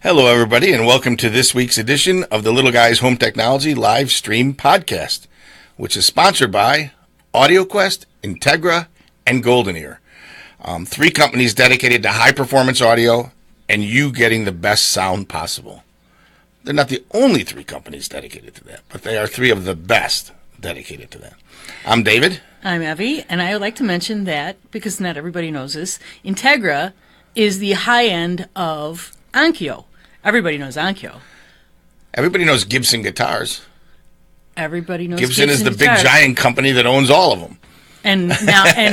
Hello, everybody, and welcome to this week's edition of the Little Guys Home Technology live stream podcast, which is sponsored by AudioQuest, Integra, and Golden Ear. Three companies dedicated to high-performance audio and you getting the best sound possible. They're not the only three companies dedicated to that, but they are three of the best dedicated to that. I'm David. I'm Evie, and I would like to mention that, because not everybody knows this, Integra is the high end of Onkyo. Everybody knows Onkyo. Everybody knows Gibson guitars. Everybody knows Gibson is the guitars. big giant company that owns all of them. And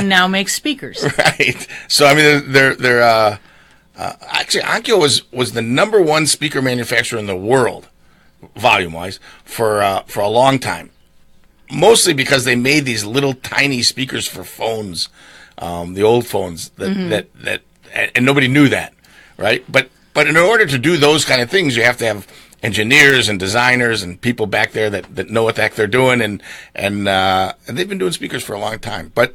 now makes speakers. Right. So I mean, they're actually Onkyo was the number one speaker manufacturer in the world, volume wise, for a long time. Mostly because they made these little tiny speakers for phones, the old phones that and nobody knew that, right? But in order to do those kind of things, you have to have engineers and designers and people back there that know what the heck they're doing, and they've been doing speakers for a long time. But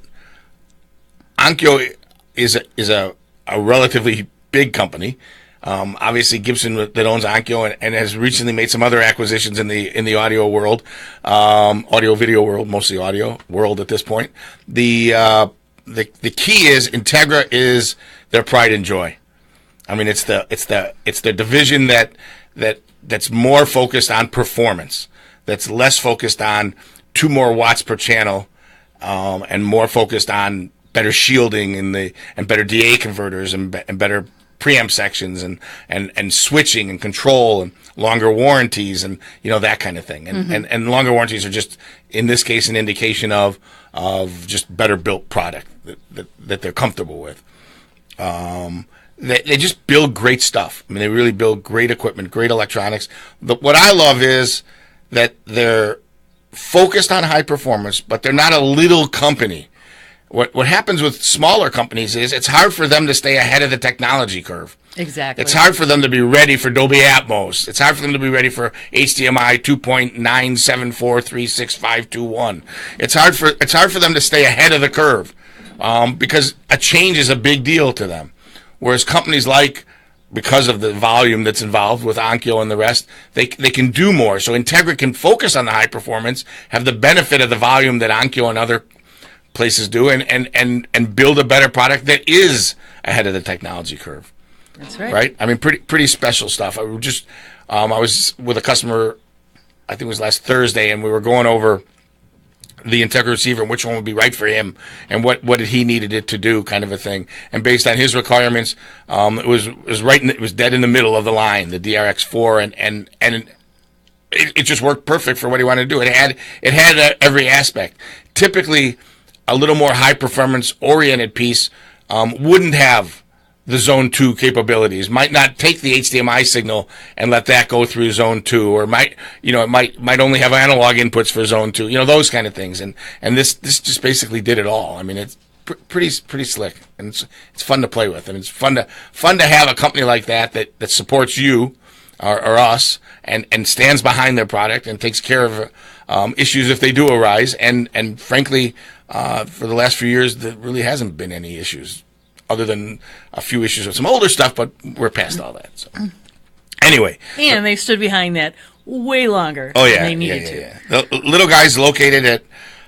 Onkyo is a relatively big company. Obviously, Gibson that owns Onkyo and has recently made some other acquisitions in the audio world, audio video world, mostly audio world at this point. The key is Integra is their pride and joy. I mean, it's the division that's more focused on performance, that's less focused on 2 more watts per channel, and more focused on better shielding and better DA converters and better preamp sections and switching and control and longer warranties and that kind of thing. And longer warranties are just in this case an indication of just better built product that they're comfortable with. They just build great stuff. I mean, they really build great equipment, great electronics. What I love is that they're focused on high performance, but they're not a little company. What happens with smaller companies is it's hard for them to stay ahead of the technology curve. Exactly. It's hard for them to be ready for Dolby Atmos. It's hard for them to be ready for HDMI 2.974365521. It's hard for them to stay ahead of the curve, because a change is a big deal to them. Whereas companies because of the volume that's involved with Onkyo and the rest, they can do more. So Integra can focus on the high performance, have the benefit of the volume that Onkyo and other places do, and build a better product that is ahead of the technology curve. That's right. Right? I mean, pretty special stuff. I was with a customer, I think it was last Thursday, and we were going over the Integra receiver and which one would be right for him and what did he needed it to do, kind of a thing. And based on his requirements, it was dead in the middle of the line, the DRX4, and it just worked perfect for what he wanted to do. It had every aspect. Typically, a little more high performance oriented piece wouldn't have the Zone 2 capabilities, might not take the HDMI signal and let that go through Zone 2, or might only have analog inputs for Zone 2, those kind of things. And this just basically did it all. I mean, it's pretty slick, and it's fun to play with, and it's fun to have a company like that supports you or us and stands behind their product and takes care of issues if they do arise. And frankly, for the last few years, there really hasn't been any issues, other than a few issues with some older stuff, but we're past all that. So anyway. And they stood behind that way longer than they needed to. Yeah. The Little Guys located at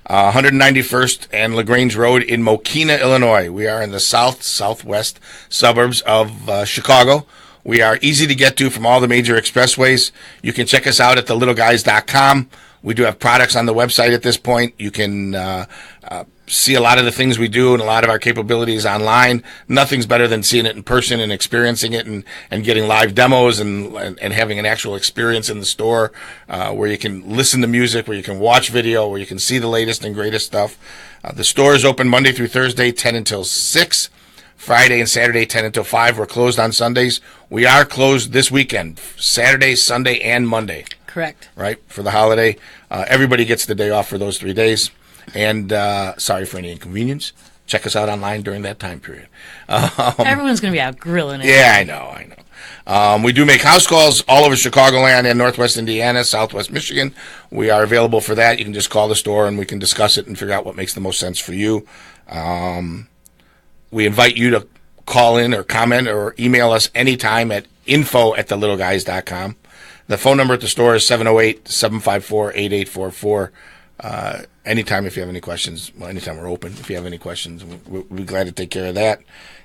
191st and LaGrange Road in Mokina, Illinois. We are in the southwest suburbs of Chicago. We are easy to get to from all the major expressways. You can check us out at thelittleguys.com. We do have products on the website at this point. You can see a lot of the things we do and a lot of our capabilities online. Nothing's better than seeing it in person and experiencing it and getting live demos and having an actual experience in the store, where you can listen to music, where you can watch video, where you can see the latest and greatest stuff. The store is open Monday through Thursday, 10 until 6. Friday and Saturday, 10 until 5. We're closed on Sundays. We are closed this weekend, Saturday, Sunday, and Monday. Correct. Right, for the holiday. Everybody gets the day off for those 3 days. And sorry for any inconvenience. Check us out online during that time period. Everyone's going to be out grilling it. Yeah, I know. We do make house calls all over Chicagoland and Northwest Indiana, Southwest Michigan. We are available for that. You can just call the store and we can discuss it and figure out what makes the most sense for you. We invite you to call in or comment or email us anytime at info@thelittleguys.com. The phone number at the store is 708-754-8844. Anytime if you have any questions, well, anytime we're open. If you have any questions, we'll be glad to take care of that.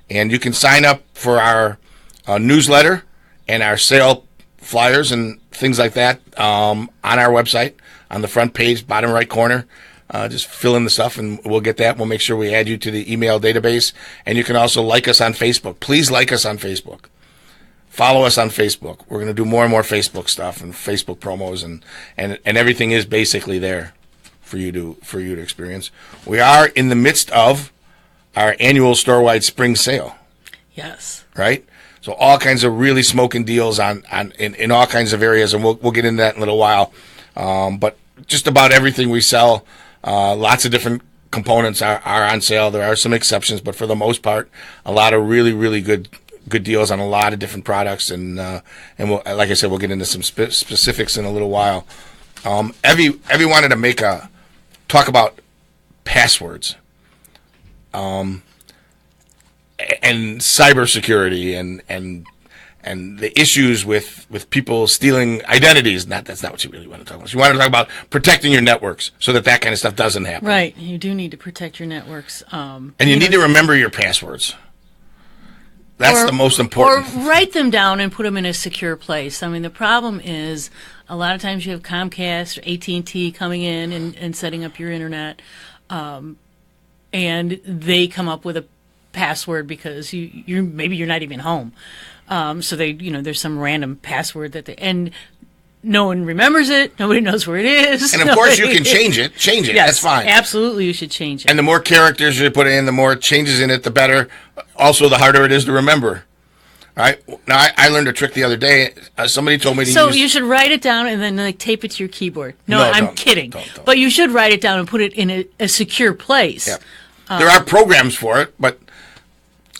And you can sign up for our newsletter and our sale flyers and things like that on our website, on the front page, bottom right corner. Just fill in the stuff and we'll get that. We'll make sure we add you to the email database. And you can also like us on Facebook. Please like us on Facebook. Follow us on Facebook. We're going to do more and more Facebook stuff and Facebook promos and everything is basically there for you to experience. We are in the midst of our annual store-wide spring sale. Yes. Right? So all kinds of really smoking deals in all kinds of areas, and we'll get into that in a little while. But just about everything we sell, lots of different components are on sale. There are some exceptions, but for the most part, a lot of really, really good deals on a lot of different products. And we'll, like I said, we'll get into some specifics in a little while. Evie wanted to talk about passwords. And cybersecurity and the issues with people stealing identities. That's not what she really wanted to talk about. She wanted to talk about protecting your networks so that kind of stuff doesn't happen. Right. You do need to protect your networks. And you need to remember your passwords. That's the most important. Or write them down and put them in a secure place. I mean, the problem is a lot of times you have Comcast or AT&T coming in and setting up your internet, and they come up with a password because maybe you're not even home. So there's some random password and no one remembers it. Nobody knows where it is. And of course you can change it. Yes, that's fine. Absolutely, you should change it. And the more characters you put in, the more changes in it, the better. Also, the harder it is to remember. All right. Now, I learned a trick the other day. Somebody told me to use... So you should write it down and then tape it to your keyboard. No, I'm kidding. Don't. But you should write it down and put it in a secure place. Yeah. There are programs for it, but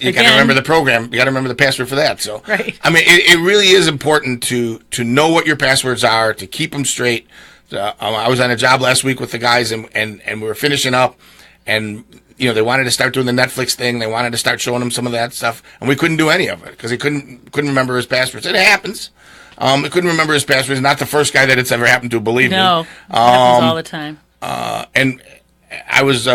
you got to remember the program. You got to remember the password for that. So, right. I mean, it really is important to know what your passwords are, to keep them straight. I was on a job last week with the guys, and we were finishing up, and they wanted to start doing the Netflix thing. They wanted to start showing them some of that stuff, and we couldn't do any of it because he couldn't remember his passwords. It happens. He couldn't remember his passwords. Not the first guy that it's ever happened to, believe me. No, it happens all the time. And I was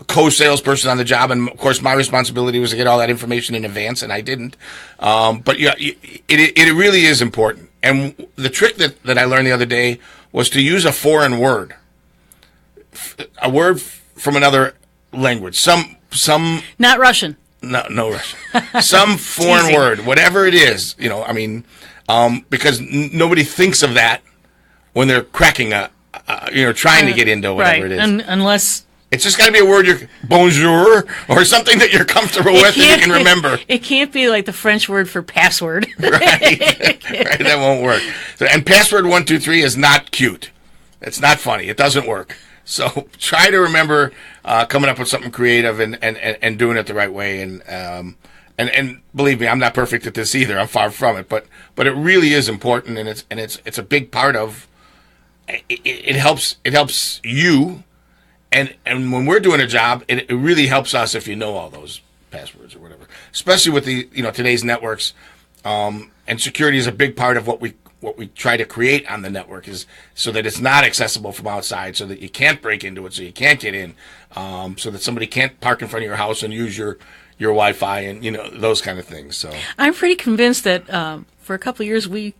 co-salesperson on the job, and of course my responsibility was to get all that information in advance, and I didn't. But yeah, it really is important. And the trick that I learned the other day was to use a foreign word, a word from another language, some not Russian. No Russian, some foreign word, whatever it is. Because nobody thinks of that when they're cracking trying to get into whatever it is, unless. It's just got to be a word, bonjour, or something that you're comfortable with and you can remember. It can't be like the French word for password. Right, that won't work. And password 123 is not cute. It's not funny. It doesn't work. So try to remember coming up with something creative and doing it the right way. And believe me, I'm not perfect at this either. I'm far from it. But it really is important, and it's a big part of. It helps you. And when we're doing a job, it really helps us if you know all those passwords or whatever. Especially with the today's networks, and security is a big part of what we try to create on the network, is so that it's not accessible from outside, so that you can't break into it, so you can't get in, so that somebody can't park in front of your house and use your Wi-Fi and those kind of things. So I'm pretty convinced that for a couple of years we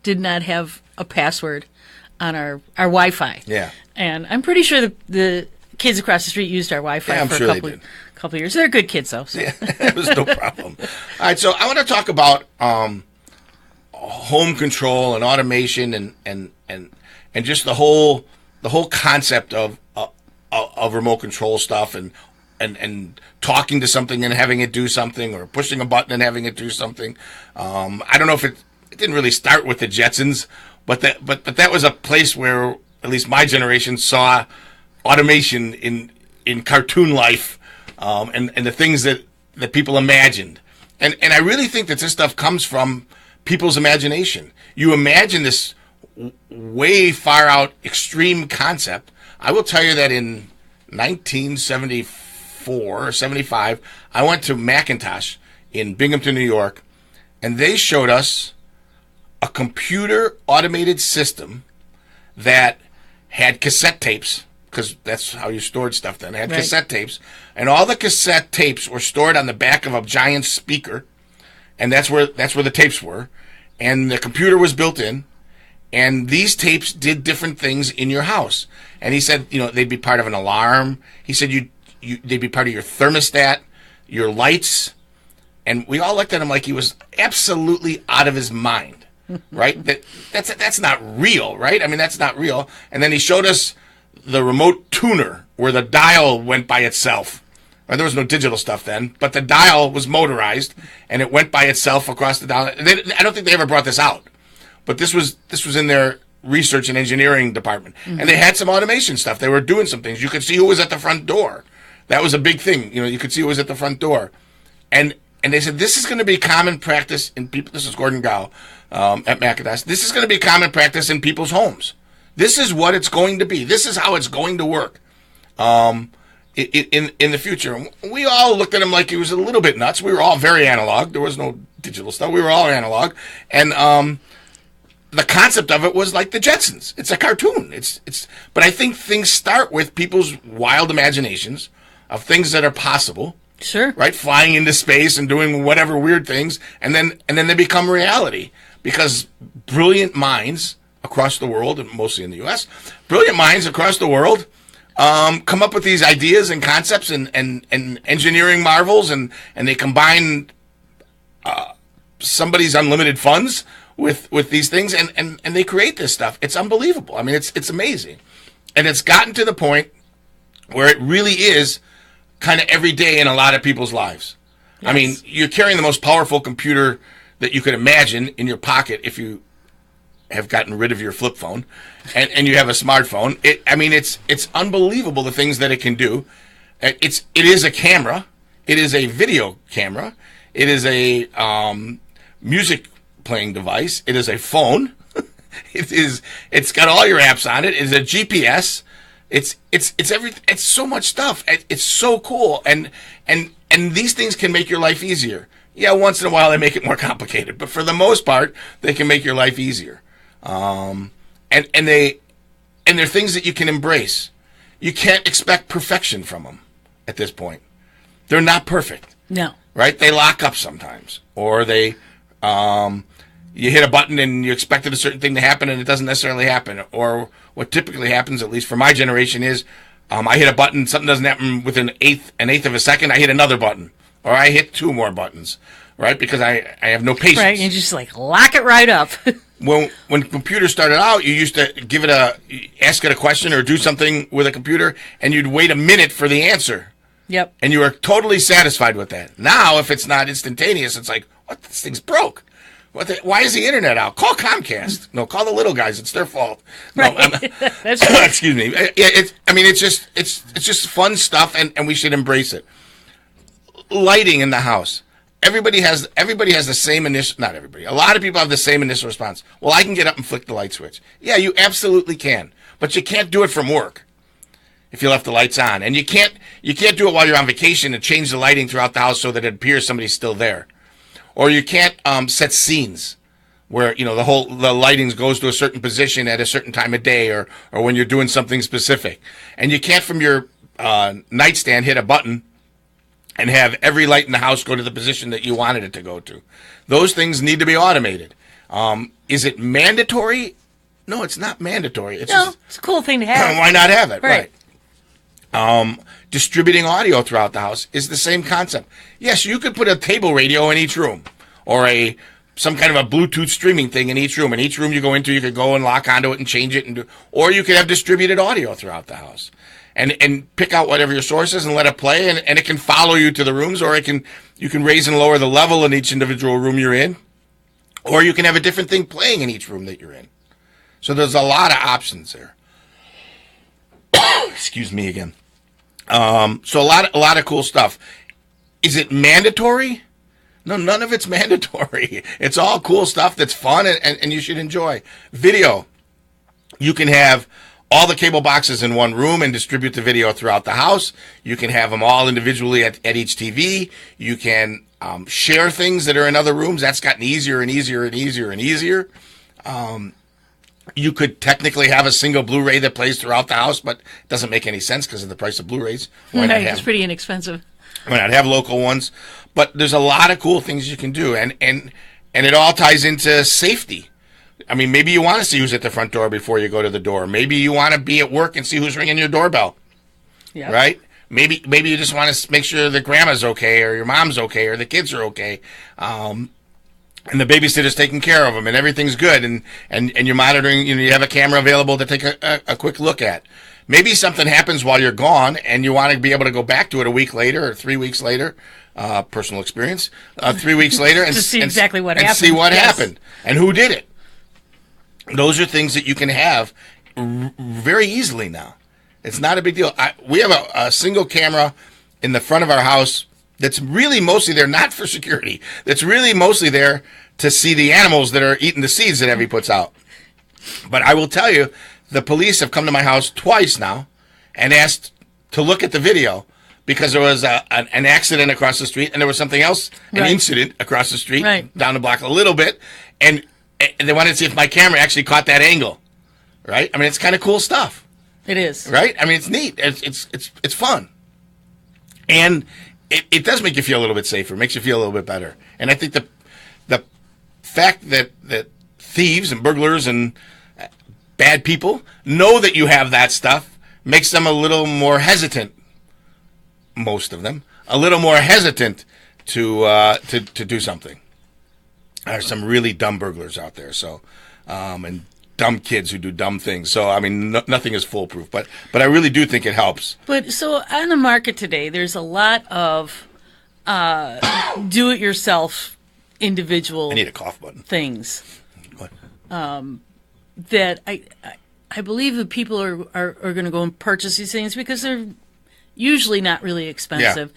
did not have a password on our Wi-Fi. Yeah. And I'm pretty sure the kids across the street used our Wi-Fi for a couple of years. They're good kids, though. So. Yeah, it was no problem. All right, so I want to talk about home control and automation and just the whole concept of remote control stuff and talking to something and having it do something, or pushing a button and having it do something. I don't know if it didn't really start with the Jetsons, but that was a place where at least my generation saw automation in cartoon life, and the things that people imagined. And I really think that this stuff comes from people's imagination. You imagine this way far out extreme concept. I will tell you that in 1974 or 75, I went to Macintosh in Binghamton, New York, and they showed us a computer automated system that had cassette tapes, because that's how you stored stuff then. It had cassette tapes, and all the cassette tapes were stored on the back of a giant speaker, and that's where the tapes were, and the computer was built in, and these tapes did different things in your house. And he said, they'd be part of an alarm. He said they'd be part of your thermostat, your lights, and we all looked at him like he was absolutely out of his mind, right? That's not real, right? I mean, that's not real. And then he showed us the remote tuner where the dial went by itself. Or there was no digital stuff then, but the dial was motorized and it went by itself across the dial. I don't think they ever brought this out, but this was in their research and engineering department. Mm-hmm. And they had some automation stuff. They were doing some things. You could see who was at the front door. That was a big thing. You could see who was at the front door. And they said, this is going to be common practice in people. This is Gordon Gow at Macintosh. This is going to be common practice in people's homes. This is what it's going to be. This is how it's going to work in the future. We all looked at him like he was a little bit nuts. We were all very analog. There was no digital stuff. We were all analog. And the concept of it was like the Jetsons. It's a cartoon. But I think things start with people's wild imaginations of things that are possible. Sure. Right? Flying into space and doing whatever weird things. And then they become reality. Because brilliant minds across the world, and mostly in the U.S., brilliant minds across the world come up with these ideas and concepts and engineering marvels, and they combine somebody's unlimited funds with these things, and they create this stuff. It's unbelievable. I mean, it's amazing. And it's gotten to the point where it really is kind of every day in a lot of people's lives. Yes. I mean, you're carrying the most powerful computer that you could imagine in your pocket if you have gotten rid of your flip phone and you have a smartphone. It's unbelievable the things that it can do. It is a camera. It is a video camera. It is a music playing device. It is a phone. It's got all your apps on it. It's a GPS. It's everything. It's so much stuff. It's so cool. And these things can make your life easier. Yeah, once in a while they make it more complicated, but for the most part, they can make your life easier. And they're things that you can embrace. You can't expect perfection from them at this point. They're not perfect. No. Right? They lock up sometimes, or they, you hit a button and you expected a certain thing to happen and it doesn't necessarily happen. Or what typically happens, at least for my generation, is I hit a button, something doesn't happen within an eighth of a second, I hit another button. Or I hit two more buttons, right? Because I have no patience. Right, you just lock it right up. When computers started out, you used to ask it a question or do something with a computer, and you'd wait a minute for the answer. Yep. And you were totally satisfied with that. Now, if it's not instantaneous, it's like, what? This thing's broke. Why is the internet out? Call Comcast. No, call the little guys. It's their fault. No, right. That's right. Excuse me. It's just fun stuff, and we should embrace it. Lighting in the house. Everybody has the same initial, not everybody. A lot of people have the same initial response. Well, I can get up and flick the light switch. Yeah, you absolutely can. But you can't do it from work if you left the lights on. And you can't do it while you're on vacation and change the lighting throughout the house so that it appears somebody's still there. Or you can't set scenes where, the lighting goes to a certain position at a certain time of day or when you're doing something specific. And you can't from your nightstand hit a button and have every light in the house go to the position that you wanted it to go to. Those things need to be automated. Is it mandatory? No, it's not mandatory. It's a cool thing to have. Why not have it? Right. Distributing audio throughout the house is the same concept. Yes, you could put a table radio in each room or some kind of a Bluetooth streaming thing in each room. In each room you go into, you could go and lock onto it and change it, or you could have distributed audio throughout the house. And pick out whatever your source is and let it play, and it can follow you to the rooms, or you can raise and lower the level in each individual room you're in, or you can have a different thing playing in each room that you're in. So there's a lot of options there. Excuse me again. So a lot of cool stuff. Is it mandatory? No, none of it's mandatory. It's all cool stuff that's fun and you should enjoy. Video. You can have all the cable boxes in one room and distribute the video throughout the house. You can have them all individually at each TV. You can share things that are in other rooms. That's gotten easier and easier and easier and easier. You could technically have a single Blu-ray that plays throughout the house, but it doesn't make any sense because of the price of Blu-rays. It's pretty inexpensive. Why not have local ones? But there's a lot of cool things you can do, and it all ties into safety. I mean, maybe you want to see who's at the front door before you go to the door. Maybe you want to be at work and see who's ringing your doorbell. Yeah. Right? Maybe you just want to make sure that grandma's okay, or your mom's okay, or the kids are okay. And the babysitter's taking care of them, and everything's good, and you're monitoring. You have a camera available to take a quick look at. Maybe something happens while you're gone, and you want to be able to go back to it a week later or 3 weeks later. Personal experience. 3 weeks later, and see exactly what happened. And see what happened and who did it. Those are things that you can have very easily now. It's not a big deal. We have a single camera in the front of our house. That's really mostly there, not for security. That's really mostly there to see the animals that are eating the seeds that Evie puts out. But I will tell you, the police have come to my house twice now and asked to look at the video because there was an accident across the street and there was something else, an incident across the street, down the block a little bit, and they wanted to see if my camera actually caught that angle. Right? I mean, it's kind of cool stuff. It is. Right? I mean, it's neat. It's fun. And it does make you feel a little bit safer. It makes you feel a little bit better. And I think the fact that thieves and burglars and bad people know that you have that stuff makes them a little more hesitant. Most of them a little more hesitant to do something. There are some really dumb burglars out there. So and dumb kids who do dumb things. So, I mean, nothing is foolproof, but I really do think it helps. But so on the market today, there's a lot of do-it-yourself individual I need a cough button. Things. What? That I believe that people are going to go and purchase these things because they're usually not really expensive.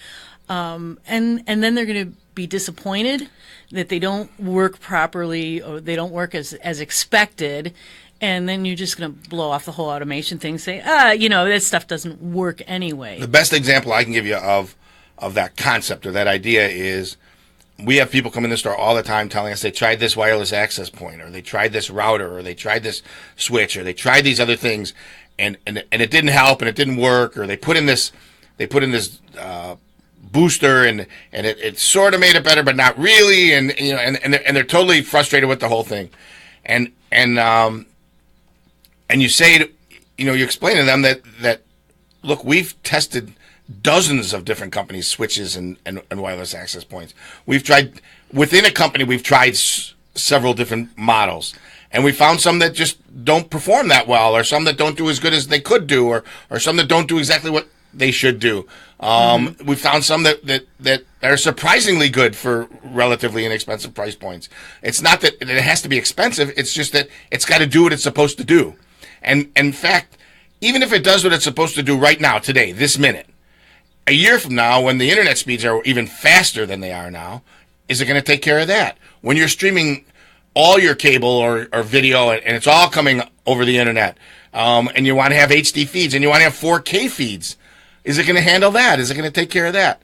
Yeah. And then they're going to be disappointed that they don't work properly or they don't work as expected, and then you're just going to blow off the whole automation thing, say, this stuff doesn't work anyway. The best example I can give you of that concept or that idea is we have people come in the store all the time telling us they tried this wireless access point, or they tried this router, or they tried this switch, or they tried these other things, and it didn't help, and it didn't work, or they put in this booster and it sort of made it better, but not really, and they're totally frustrated with the whole thing, and you say, you explain to them that look, we've tested dozens of different companies' switches and wireless access points. We've tried within a company. We've tried several different models, and we found some that just don't perform that well, or some that don't do as good as they could do, or some that don't do exactly what they should do. We found some that are surprisingly good for relatively inexpensive price points. It's not that it has to be expensive. It's just that it's got to do what it's supposed to do. And in fact, even if it does what it's supposed to do right now, today, this minute, a year from now, when the internet speeds are even faster than they are now, is it going to take care of that? When you're streaming all your cable or video and it's all coming over the internet, and you want to have HD feeds and you want to have 4K feeds, is it going to handle that? Is it going to take care of that?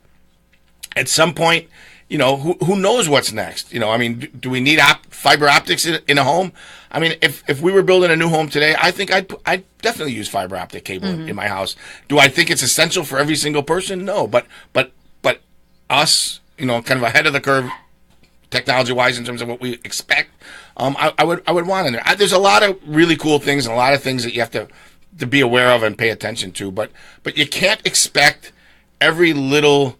At some point, who knows what's next? I mean, do we need fiber optics in a home? I mean, if we were building a new home today, I think I'd definitely use fiber optic cable in my house. Do I think it's essential for every single person? No, but us, kind of ahead of the curve, technology-wise, in terms of what we expect, I would want in there. There's a lot of really cool things and a lot of things that you have to be aware of and pay attention to, but you can't expect every little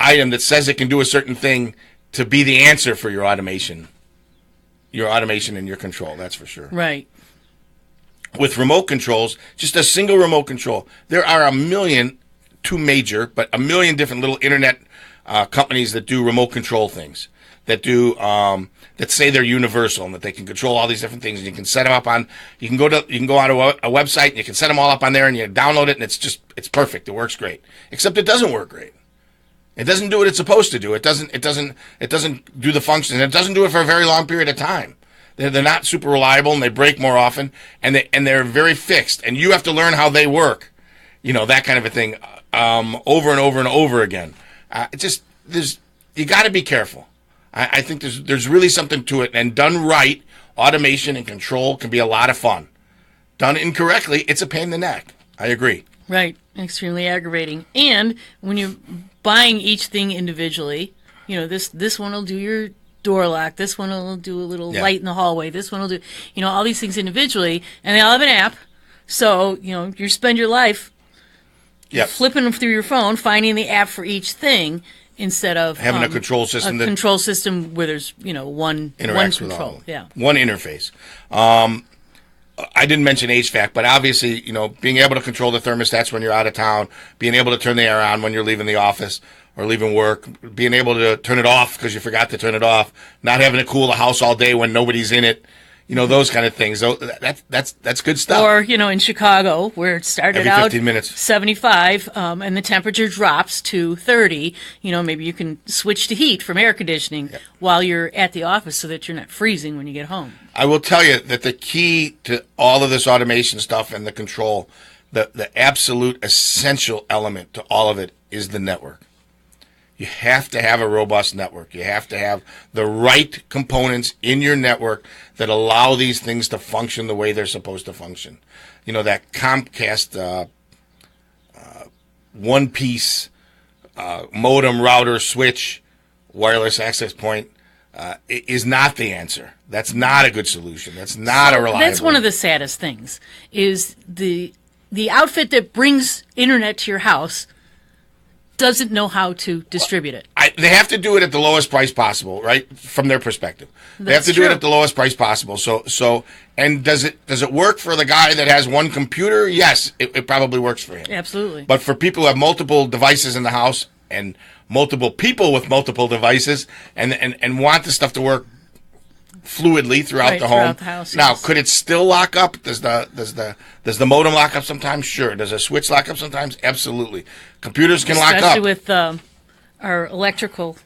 item that says it can do a certain thing to be the answer for your automation and your control. That's for sure. Right. With remote controls, just a single remote control, there are a million different little internet companies that do remote control things, that do that say they're universal and that they can control all these different things, and you can set them up on. You can go onto a website and you can set them all up on there, and you download it, and it's perfect. It works great, except it doesn't work great. It doesn't do what it's supposed to do. It doesn't do the function. It doesn't do it for a very long period of time. They're not super reliable, and they break more often, and they're very fixed, and you have to learn how they work. That kind of a thing, over and over and over again. you got to be careful. I think there's really something to it, and done right, automation and control can be a lot of fun. Done incorrectly, it's a pain in the neck. I agree. Right. Extremely aggravating. And when you're buying each thing individually, this one will do your door lock. This one will do a little light in the hallway. This one will do, all these things individually. And they all have an app. So, you spend your life flipping them through your phone, finding the app for each thing instead of having a control system. Control system where there's, one interacts with control. all. Yeah. One interface. I didn't mention HVAC, but obviously, being able to control the thermostats when you're out of town, being able to turn the air on when you're leaving the office or leaving work, being able to turn it off because you forgot to turn it off, not having to cool the house all day when nobody's in it, those kind of things. That's good stuff. Or, in Chicago, where it started Every out 15 minutes. 75, and the temperature drops to 30, maybe you can switch to heat from air conditioning while you're at the office so that you're not freezing when you get home. I will tell you that the key to all of this automation stuff and the control, the absolute essential element to all of it is the network. You have to have a robust network. You have to have the right components in your network that allow these things to function the way they're supposed to function. That Comcast one-piece modem, router, switch, wireless access point is not the answer. That's not a good solution. That's not a reliable. That's one of the saddest things is the outfit that brings internet to your house doesn't know how to distribute it. They have to do it at the lowest price possible, right? From their perspective, they have to do it at the lowest price possible. So, and does it work for the guy that has one computer? Yes, it probably works for him. Absolutely. But for people who have multiple devices in the house and multiple people with multiple devices and want the stuff to work fluidly throughout the home. Throughout the house, now, yes. could it still lock up? Does the modem lock up sometimes? Sure. Does a switch lock up sometimes? Absolutely. Computers can lock up. Especially with our electrical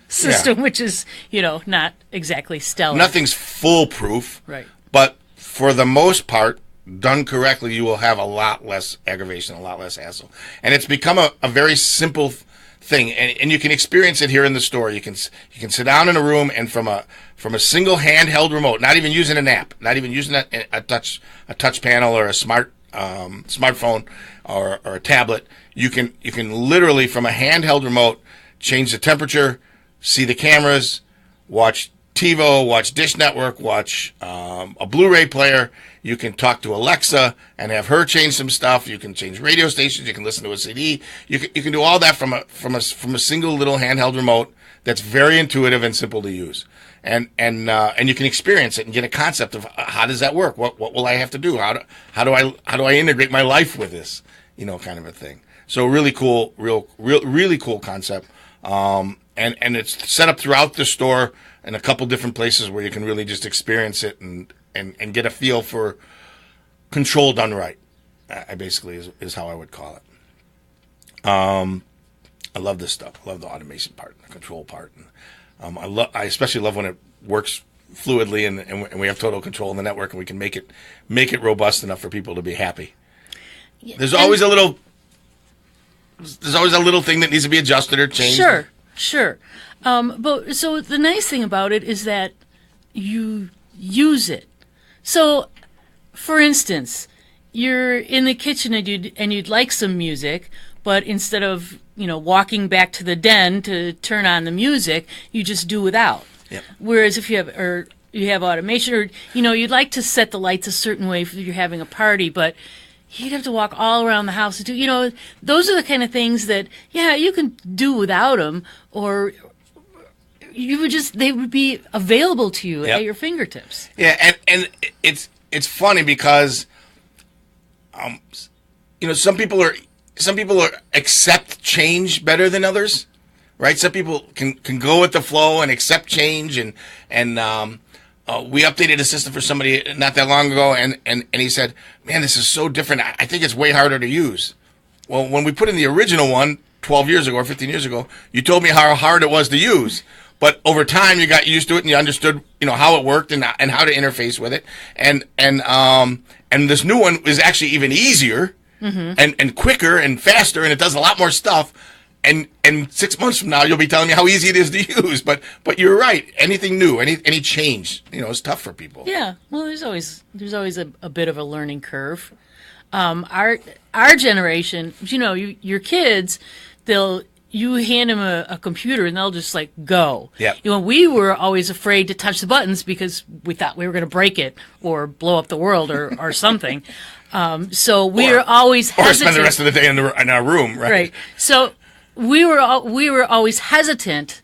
system, which is, not exactly stellar. Nothing's foolproof. Right. But for the most part, done correctly, you will have a lot less aggravation, a lot less hassle. And it's become a very simple thing, and you can experience it here in the store. You can sit down in a room and from a single handheld remote, not even using an app, not even using a touch panel or a smartphone or a tablet, you can literally from a handheld remote change the temperature, see the cameras, watch TiVo, watch Dish Network, watch a Blu-ray player. You can talk to Alexa and have her change some stuff. You can change radio stations. You can listen to a CD. You can do all that from a single little handheld remote that's very intuitive and simple to use. And you can experience it and get a concept of how does that work? What will I have to do? How do I integrate my life with this? Kind of a thing. So really cool, really cool concept. And it's set up throughout the store in a couple different places where you can really just experience it and get a feel for control done right. I basically is how I would call it. I love this stuff. I love the automation part, the control part. And, I especially love when it works fluidly and we have total control in the network and we can make it robust enough for people to be happy. Yeah, there's always a little thing that needs to be adjusted or changed. Sure. But so the nice thing about it is that you use it. So, for instance, you're in the kitchen and you'd like some music, but instead of walking back to the den to turn on the music, you just do without. Yep. Whereas if you have automation, or you'd like to set the lights a certain way if you're having a party, but you'd have to walk all around the house to do. Those are the kind of things that you can do without them, or they would be available to you at your fingertips. Yeah, and it's funny because some people accept change better than others, right? Some people can go with the flow and accept change, and we updated a system for somebody not that long ago, and he said, "Man, this is so different. I think it's way harder to use." Well, when we put in the original one 12 years ago or 15 years ago, you told me how hard it was to use. But over time, you got used to it and you understood, how it worked and how to interface with it. And this new one is actually even easier and quicker and faster, and it does a lot more stuff. And 6 months from now, you'll be telling me how easy it is to use. But you're right. Anything new, any change, is tough for people. Yeah. Well, there's always a bit of a learning curve. Our generation, your kids, you hand them a computer and they'll just like go. Yeah. We were always afraid to touch the buttons because we thought we were going to break it or blow up the world or something. So we were always hesitant. Or spend the rest of the day in our room, right? Right. So we were always hesitant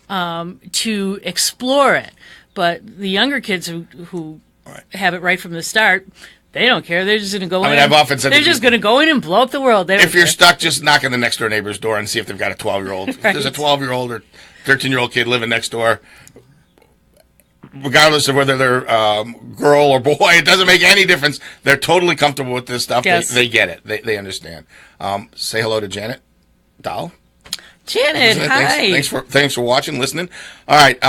to explore it. But the younger kids who have it right from the start, they don't care. They're just going to go in. I've often said they're just going to go in and blow up the world. If you're stuck, just knock on the next door neighbor's door and see if they've got a 12-year-old. If there's a 12-year-old or 13-year-old kid living next door, regardless of whether they're girl or boy, it doesn't make any difference. They're totally comfortable with this stuff. Yes. They get it. They understand. Say hello to Janet Dahl. Janet, hi. Thanks for watching, listening. All right.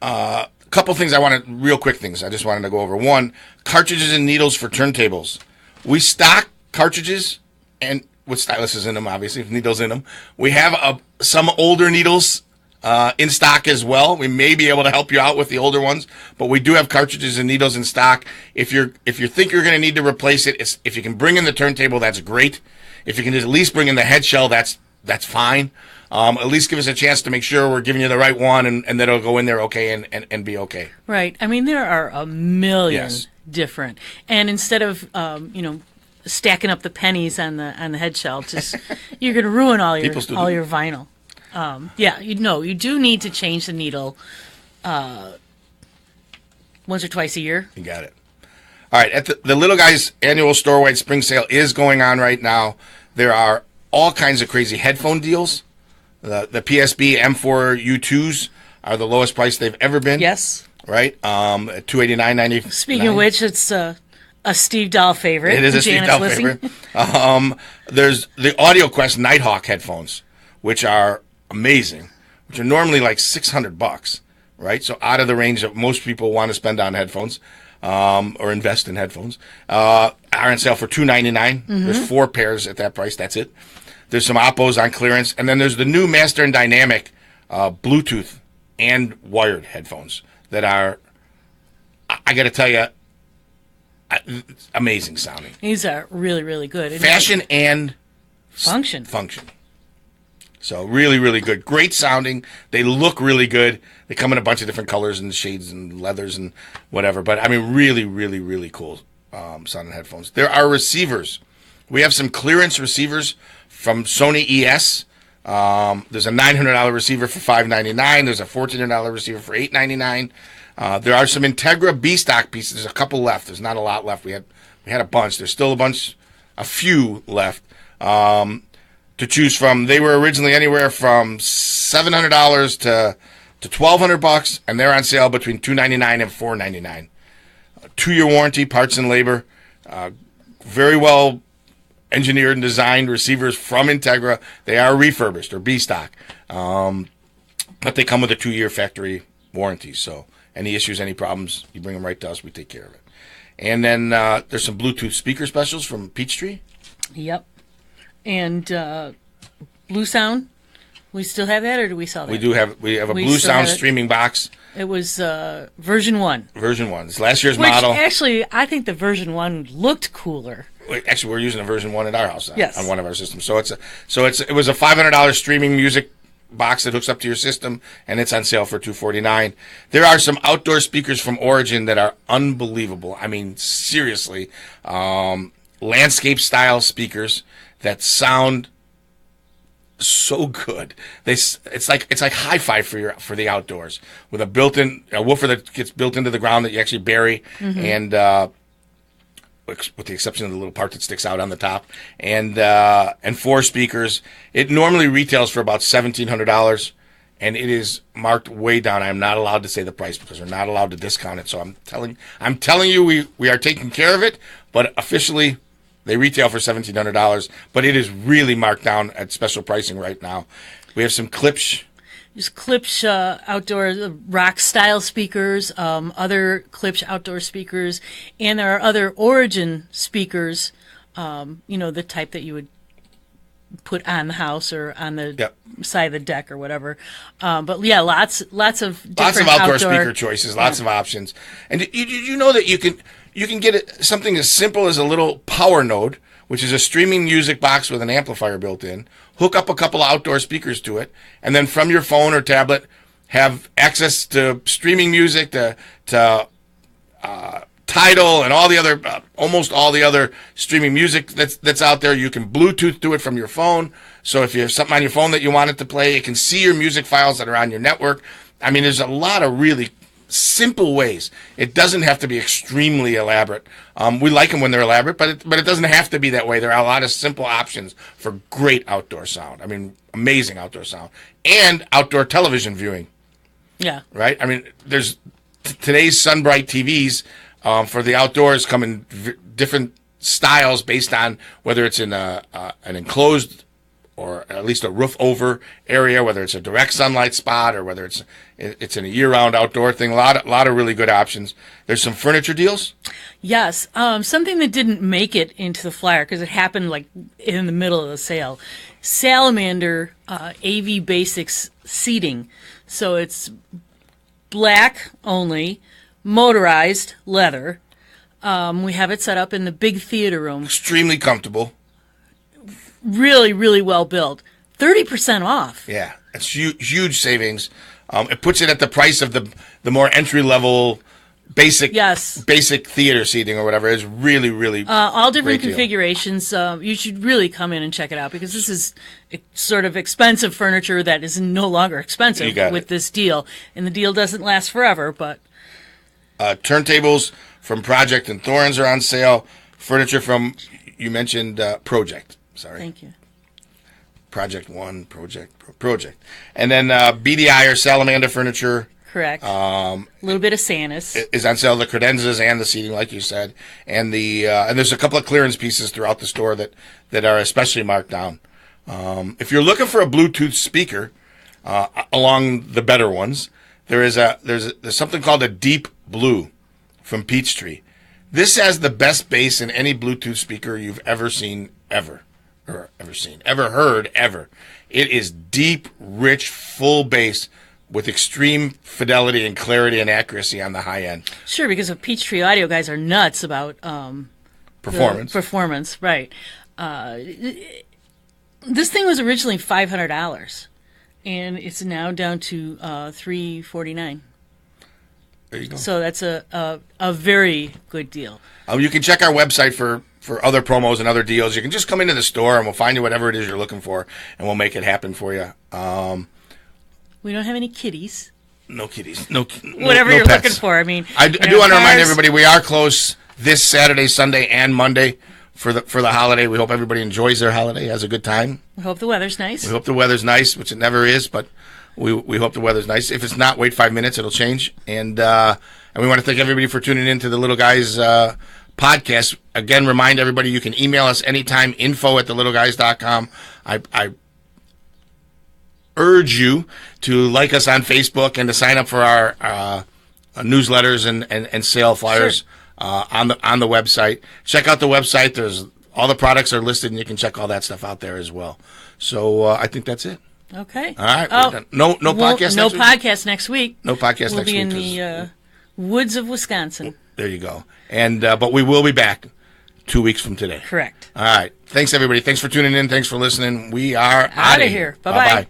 A couple things real quick things I just wanted to go over. One, cartridges and needles for turntables. We stock cartridges and with styluses in them, obviously, with needles in them. We have some older needles in stock as well. We may be able to help you out with the older ones, but we do have cartridges and needles in stock. If you think you're going to need to replace it, if you can bring in the turntable, that's great. If you can at least bring in the head shell, that's fine. At least give us a chance to make sure we're giving you the right one and that it'll go in there okay and be okay. Right. I mean, there are a million different. And instead of, stacking up the pennies on the head shell, just you're going to ruin all your vinyl. You do need to change the needle once or twice a year. You got it. All right. At the Little Guys annual store-wide spring sale is going on right now. There are all kinds of crazy headphone deals. The PSB M4 U2s are the lowest price they've ever been. Yes. Right? At $289.90. Speaking of which, it's a Steve Dahl favorite. It is a Steve Dahl favorite. There's the AudioQuest Nighthawk headphones, which are amazing, which are normally like $600, right? So out of the range that most people want to spend on headphones or invest in headphones. Are on sale for $299. Mm-hmm. There's 4 pairs at that price. That's it. There's some Oppos on clearance. And then there's the new Master and Dynamic Bluetooth and wired headphones that are, I got to tell you, amazing sounding. These are really, really good. Fashion and function. So really, really good. Great sounding. They look really good. They come in a bunch of different colors and shades and leathers and whatever. But, I mean, really, really, really cool sounding headphones. There are receivers. We have some clearance receivers from Sony ES. There's a $900 receiver for $599. There's a $1,400 receiver for $899. There are some Integra B-stock pieces. There's a couple left. There's not a lot left. We had a bunch. There's still a few left to choose from. They were originally anywhere from $700 to $1,200, and they're on sale between $299 and $499. 2-year warranty, parts and labor. Very well engineered and designed receivers from Integra. They are refurbished or B-stock, but they come with a 2-year factory warranty. So any issues, any problems, you bring them right to us. We take care of it. And then there's some Bluetooth speaker specials from Peachtree. Yep. And Blue Sound, we still have that, or do we sell that? We have a Blue Sound streaming box. It was version 1. Version 1. It's last year's model. Actually, I think the version 1 looked cooler. Actually, we're using a version 1 at our house on one of our systems. So it was a $500 streaming music box that hooks up to your system, and it's on sale for $249. There are some outdoor speakers from Origin that are unbelievable. I mean, seriously, landscape style speakers that sound so good. It's like hi-fi for the outdoors with a built-in woofer that gets built into the ground that you actually bury, and with the exception of the little part that sticks out on the top, and 4 speakers. It normally retails for about $1,700, and it is marked way down. I'm not allowed to say the price because we're not allowed to discount it. So I'm telling you, we are taking care of it, but officially they retail for $1,700. But it is really marked down at special pricing right now. We have some Klipsch. There's Klipsch outdoor rock style speakers, other Klipsch outdoor speakers, and there are other Origin speakers, the type that you would put on the house or on the Yep. side of the deck or whatever. But yeah, lots of different Lots of outdoor speaker choices, lots of options. And you know that you can get something as simple as a little power node, which is a streaming music box with an amplifier built in, hook up a couple of outdoor speakers to it, and then from your phone or tablet have access to streaming music, to Tidal and all the other, almost all the other streaming music that's out there. You can Bluetooth to it from your phone. So if you have something on your phone that you want it to play, it can see your music files that are on your network. I mean, there's a lot of really simple ways. It doesn't have to be extremely elaborate. We like them when they're elaborate, but it doesn't have to be that way. There are a lot of simple options for great outdoor sound. I mean, amazing outdoor sound and outdoor television viewing. Yeah. Right? I mean, there's today's Sunbright TVs for the outdoors come in different styles based on whether it's in an enclosed or at least a roof over area, whether it's a direct sunlight spot or whether it's in a year-round outdoor thing. A lot of really good options. There's some furniture deals. Yes. Something that didn't make it into the flyer because it happened like in the middle of the sale. Salamander AV Basics seating. So it's black only, motorized leather. We have it set up in the big theater room. Extremely comfortable. Really, really well built. 30% off. Yeah, it's huge savings. It puts it at the price of the more entry level basic theater seating or whatever. It's really, really all different great configurations. You should really come in and check it out because this is sort of expensive furniture that is no longer expensive with this deal, and the deal doesn't last forever. But turntables from Project and Thorns are on sale. Furniture from, you mentioned Project. Sorry. Thank you. Project One, Project. And then BDI or Salamander furniture. Correct. A little bit of Sanus. Is on sale, the credenzas and the seating, like you said. And and there's a couple of clearance pieces throughout the store that are especially marked down. If you're looking for a Bluetooth speaker, along the better ones, there's something called a Deep Blue from Peachtree. This has the best bass in any Bluetooth speaker you've ever seen, ever heard. It is deep, rich, full bass with extreme fidelity and clarity and accuracy on the high end. Sure, because the Peachtree Audio guys are nuts about performance, right? This thing was originally $500, and it's now down to $349. There you go. So that's a very good deal. You can check our website for other promos and other deals. You can just come into the store and we'll find you whatever it is you're looking for, and we'll make it happen for you. We don't have any kitties. No kitties. Whatever you're pets. looking for. I mean, I do want to remind everybody we are closed this Saturday, Sunday, and Monday for the holiday. We hope everybody enjoys their holiday, has a good time. We hope the weather's nice. We hope the weather's nice, which it never is, but we hope the weather's nice. If it's not, wait 5 minutes; it'll change. And we want to thank everybody for tuning in to the Little Guys podcast. Again, remind everybody you can email us anytime, info@thelittleguys.com. I urge you to like us on Facebook and to sign up for our newsletters and sale flyers on the website. Check out the website. There's all the products are listed, and you can check all that stuff out there as well. So I think that's it. Okay. All right. We're done. No podcast. No next week? podcast next week. No podcast we'll next week. We'll be in the woods of Wisconsin. There you go. And but we will be back 2 weeks from today. Correct. All right. Thanks everybody. Thanks for tuning in. Thanks for listening. We are out of here. Bye-bye.